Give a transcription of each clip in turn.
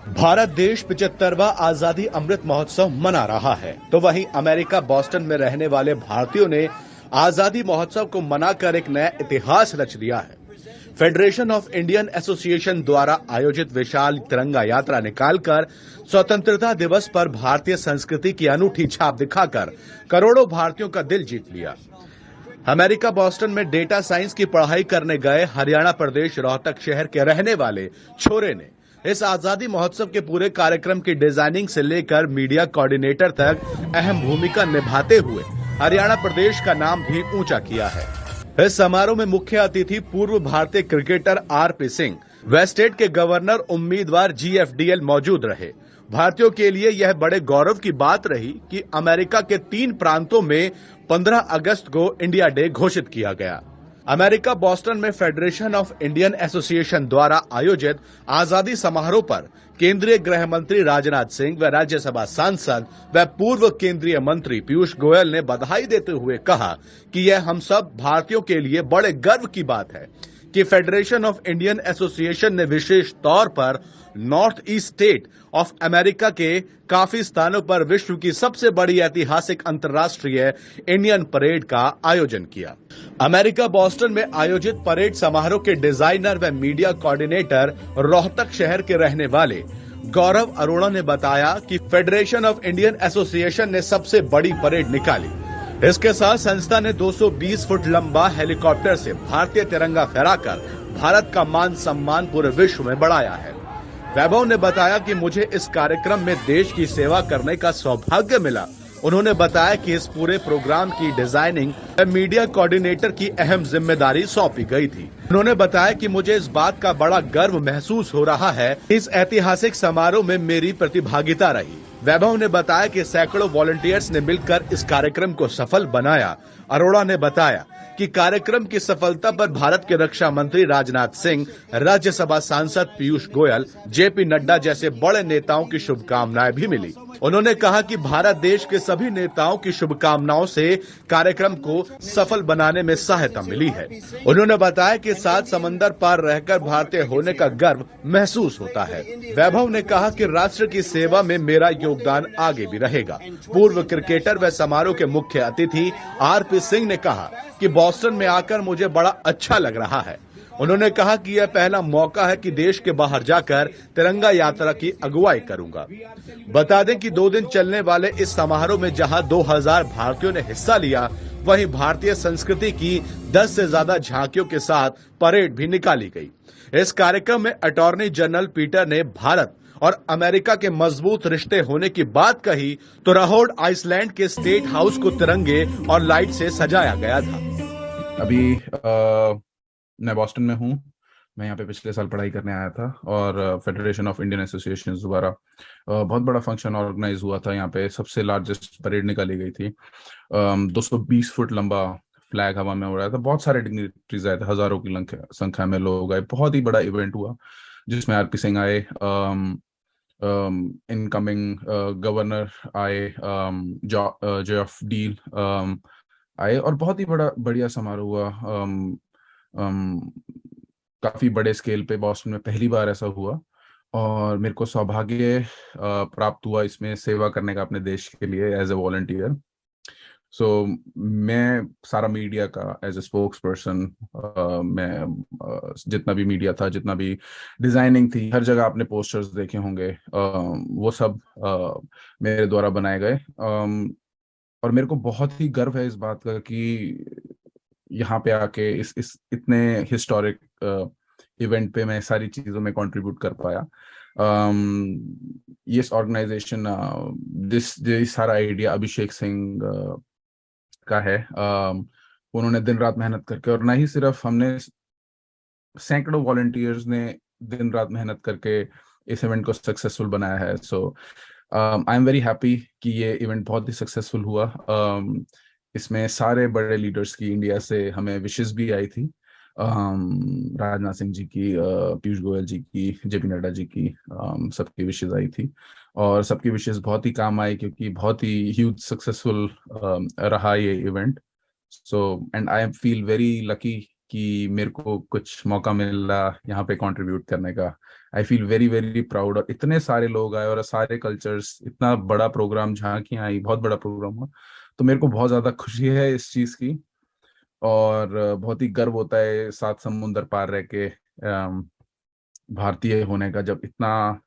भारत देश 75वां आजादी अमृत महोत्सव मना रहा है, तो वहीं अमेरिका बॉस्टन में रहने वाले भारतीयों ने आजादी महोत्सव को मनाकर एक नया इतिहास रच दिया है। फेडरेशन ऑफ इंडियन एसोसिएशन द्वारा आयोजित विशाल तिरंगा यात्रा निकालकर स्वतंत्रता दिवस पर भारतीय संस्कृति की अनूठी छाप दिखाकर करोड़ों भारतीयों का दिल जीत लिया। अमेरिका बॉस्टन में डेटा साइंस की पढ़ाई करने गए हरियाणा प्रदेश रोहतक शहर के रहने वाले छोरे ने इस आजादी महोत्सव के पूरे कार्यक्रम की डिजाइनिंग से लेकर मीडिया कोऑर्डिनेटर तक अहम भूमिका निभाते हुए हरियाणा प्रदेश का नाम भी ऊंचा किया है। इस समारोह में मुख्य अतिथि पूर्व भारतीय क्रिकेटर आरपी सिंह व स्टेट के गवर्नर उम्मीदवार जीएफडीएल मौजूद रहे। भारतीयों के लिए यह बड़े गौरव की बात रही कि अमेरिका के 3 प्रांतों में 15 अगस्त को इंडिया डे घोषित किया गया। अमेरिका बॉस्टन में फेडरेशन ऑफ इंडियन एसोसिएशन द्वारा आयोजित आजादी समारोह पर केंद्रीय गृह मंत्री राजनाथ सिंह व राज्यसभा सांसद व पूर्व केंद्रीय मंत्री पीयूष गोयल ने बधाई देते हुए कहा कि यह हम सब भारतीयों के लिए बड़े गर्व की बात है कि फेडरेशन ऑफ इंडियन एसोसिएशन ने विशेष तौर पर north east state of America के काफी स्थानों पर विश्व की सबसे बड़ी ऐतिहासिक अंतर्राष्ट्रीय इंडियन परेड का आयोजन किया। अमेरिका बॉस्टन में आयोजित परेड समारोह के डिजाइनर व मीडिया कोऑर्डिनेटर रोहतक शहर के रहने वाले गौरव अरोड़ा ने बताया कि फेडरेशन ऑफ इंडियन एसोसिएशन ने सबसे बड़ी परेड निकाली। इसके साथ संस्था ने 220 फुट लंबा हेलीकॉप्टर से भारतीय तिरंगा फहराकर भारत का मान सम्मान पूरे विश्व में बढ़ाया है। वैभव ने बताया कि मुझे इस कार्यक्रम में देश की सेवा करने का सौभाग्य मिला। उन्होंने बताया कि इस पूरे प्रोग्राम की डिजाइनिंग मीडिया कोऑर्डिनेटर की अहम जिम्मेदारी सौंपी गई थी। उन्होंने बताया कि मुझे इस बात का बड़ा गर्व महसूस हो रहा है कि इस ऐतिहासिक समारोह में मेरी प्रतिभागिता रही। वैभव ने बताया कि सैकड़ों वॉलंटियर्स ने मिलकर इस कार्यक्रम को सफल बनाया। अरोड़ा ने बताया कि कार्यक्रम की सफलता पर भारत के रक्षा मंत्री राजनाथ सिंह, राज्यसभा सांसद पीयूष गोयल, जेपी नड्डा जैसे बड़े नेताओं की शुभकामनाएं भी मिली। उन्होंने कहा कि भारत देश के सभी नेताओं की शुभकामनाओं से कार्यक्रम को सफल बनाने में सहायता मिली है। उन्होंने बताया कि 7 समंदर पार रहकर भारतीय होने का गर्व महसूस होता है। वैभव ने कहा कि राष्ट्र की सेवा में मेरा योगदान आगे भी रहेगा। पूर्व क्रिकेटर व समारोह के मुख्य अतिथि आरपी सिंह ने कहा कि बॉस्टन में आकर मुझे बड़ा अच्छा लग रहा है। उन्होंने कहा कि यह पहला मौका है कि देश के बाहर जाकर तिरंगा यात्रा की अगुवाई करूंगा। बता दें कि 2 दिन चलने वाले इस समारोह में जहां 2000 भारतीयों ने हिस्सा लिया, वहीं भारतीय संस्कृति की 10 से ज्यादा झांकियों के साथ परेड भी निकाली गई। इस कार्यक्रम में अटॉर्नी जनरल पीटर ने भारत और अमेरिका के मजबूत रिश्ते होने की बात कही तो रहोड आइसलैंड के स्टेट हाउस को तिरंगे और लाइट से सजाया गया था। अभी मैं बॉस्टन में हूँ। मैं यहाँ पे पिछले साल पढ़ाई करने आया था और फेडरेशन ऑफ इंडियन एसोसिएशन द्वारा बहुत बड़ा फंक्शन ऑर्गेनाइज हुआ था। यहाँ पे सबसे लार्जेस्ट परेड निकाली गई थी। 220 फुट लंबा फ्लैग हवा में उड़ रहा था। बहुत सारे डिग्निटरीज आए थे, हजारों की संख्या में लोग आए। बहुत ही बड़ा इवेंट हुआ जिसमें आरपी सिंह आए, इनकमिंग गवर्नर आए, जेएफ डील आए और बहुत ही बढ़िया समारोह हुआ। काफी बड़े स्केल पे बॉस्टन में पहली बार ऐसा हुआ और मेरे को सौभाग्य प्राप्त हुआ इसमें सेवा करने का अपने देश के लिए एज ए वॉलंटियर। सो मैं सारा मीडिया का एज ए स्पोक्स पर्सन, मैं जितना भी मीडिया था, जितना भी डिजाइनिंग थी, हर जगह आपने पोस्टर्स देखे होंगे, वो सब मेरे द्वारा बनाए गए। और मेरे को बहुत ही गर्व है इस बात का कि यहाँ पे आके इस इतने हिस्टोरिक इवेंट पे मैं सारी चीजों में कंट्रीब्यूट कर पाया। ये ऑर्गेनाइजेशन, दिस सारा आइडिया अभिषेक सिंह का है। उन्होंने दिन रात मेहनत करके, और ना ही सिर्फ हमने, सैकड़ों वॉलंटियर्स ने दिन रात मेहनत करके इस इवेंट को सक्सेसफुल बनाया है। सो आई एम वेरी हैप्पी कि ये इवेंट बहुत ही सक्सेसफुल हुआ। इसमें सारे बड़े लीडर्स की इंडिया से हमें विशेस भी आई थी। राजनाथ सिंह जी की, पीयूष गोयल जी की, जेपी नड्डा जी की, सबकी विशेस आई थी और सबकी विशेस बहुत ही काम आई क्योंकि बहुत ही ह्यूज सक्सेसफुल रहा ये event. So and I feel very lucky कि मेरे को कुछ मौका मिला यहाँ पे कंट्रीब्यूट करने का। I feel very very proud. और इतने सारे लोग आए और सारे कल्चर्स, इतना बड़ा प्रोग्राम, झांकियां आई, बहुत बड़ा प्रोग्राम हुआ। तो मेरे को बहुत ज्यादा खुशी है इस चीज की, और बहुत ही गर्व होता है 7 समुंदर पार रह के भारतीय होने का, जब इतना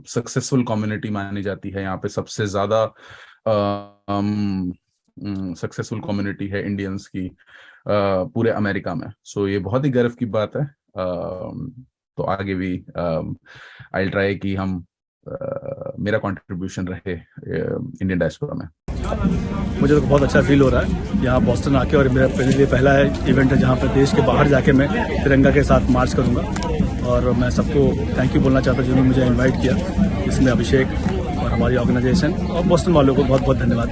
सक्सेसफुल कम्युनिटी मानी जाती है यहाँ पे। सबसे ज्यादा सक्सेसफुल कम्युनिटी है इंडियंस की पूरे अमेरिका में। सो ये बहुत ही गर्व की बात है। तो आगे भी आई ट्राई कि हम मेरा कंट्रीब्यूशन रहे इंडियन डायस्पोरा में। मुझे तो बहुत अच्छा फील हो रहा है यहाँ बॉस्टन आके, और मेरा पहला इवेंट है जहाँ पर देश के बाहर जाके मैं तिरंगा के साथ मार्च करूँगा। और मैं सबको थैंक यू बोलना चाहता हूँ जिन्होंने मुझे इनवाइट किया, इसमें अभिषेक और हमारी ऑर्गेनाइजेशन और बॉस्टन वालों को बहुत बहुत धन्यवाद।